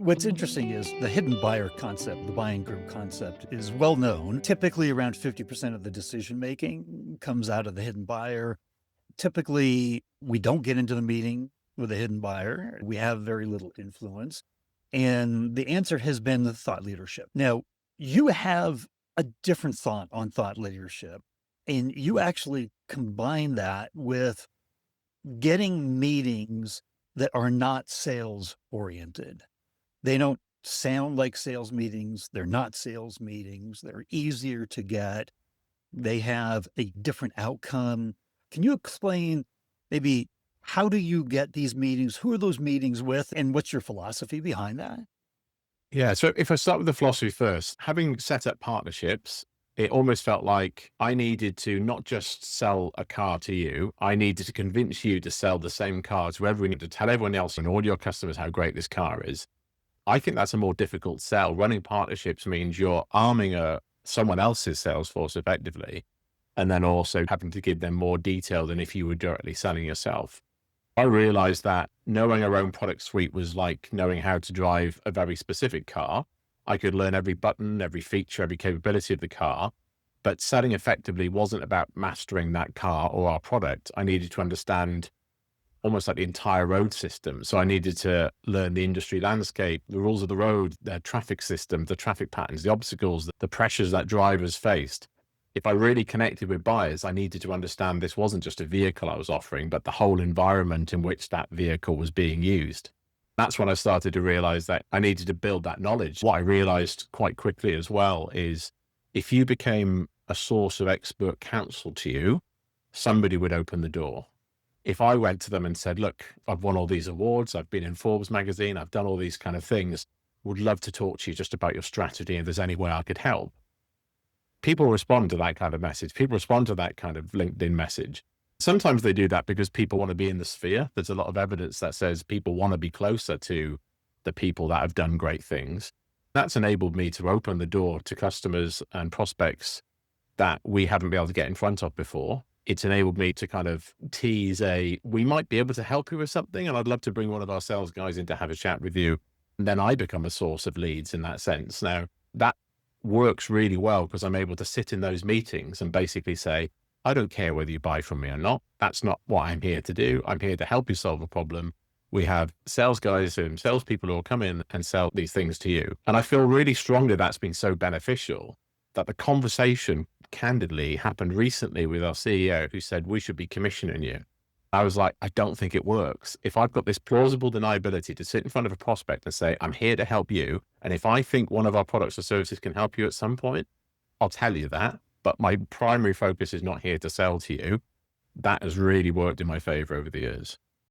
What's interesting is the hidden buyer concept, the buying group concept is well known. Typically, around 50% of the decision making comes out of the hidden buyer. Typically, we don't get into the meeting with a hidden buyer. We have very little influence. And the answer has been the thought leadership. Now, you have a different thought on thought leadership, and you actually combine that with getting meetings that are not sales oriented. They don't sound like sales meetings. They're not sales meetings. They're easier to get. They have a different outcome. Can you explain maybe how do you get these meetings? Who are those meetings with? And what's your philosophy behind that? Yeah. So if I start with the philosophy first, having set up partnerships, it almost felt like I needed to not just sell a car to you, I needed to convince you to sell the same car to everyone, to tell everyone else and all your customers how great this car is. I think that's a more difficult sell. Running partnerships means you're arming someone else's sales force effectively, and then also having to give them more detail than if you were directly selling yourself. I realized that knowing our own product suite was like knowing how to drive a very specific car. I could learn every button, every feature, every capability of the car, but selling effectively wasn't about mastering that car or our product. I needed to understand almost like the entire road system. So I needed to learn the industry landscape, the rules of the road, the traffic system, the traffic patterns, the obstacles, the pressures that drivers faced. If I really connected with buyers, I needed to understand this wasn't just a vehicle I was offering, but the whole environment in which that vehicle was being used. That's when I started to realize that I needed to build that knowledge. What I realized quite quickly as well is if you became a source of expert counsel to you, somebody would open the door. If I went to them and said, look, I've won all these awards, I've been in Forbes magazine, I've done all these kind of things, would love to talk to you just about your strategy and if there's any way I could help. People respond to that kind of message. People respond to that kind of LinkedIn message. Sometimes they do that because people want to be in the sphere. There's a lot of evidence that says people want to be closer to the people that have done great things. That's enabled me to open the door to customers and prospects that we haven't been able to get in front of before. It's enabled me to kind of tease we might be able to help you with something, and I'd love to bring one of our sales guys in to have a chat with you. And then I become a source of leads in that sense. Now, that works really well because I'm able to sit in those meetings and basically say, I don't care whether you buy from me or not. That's not what I'm here to do. I'm here to help you solve a problem. We have sales guys and salespeople who will come in and sell these things to you. And I feel really strongly that's been so beneficial that the conversation candidly happened recently with our CEO who said, we should be commissioning you. I was like, I don't think it works. If I've got this plausible deniability to sit in front of a prospect and say, I'm here to help you. And if I think one of our products or services can help you at some point, I'll tell you that. But my primary focus is not here to sell to you. That has really worked in my favor over the years.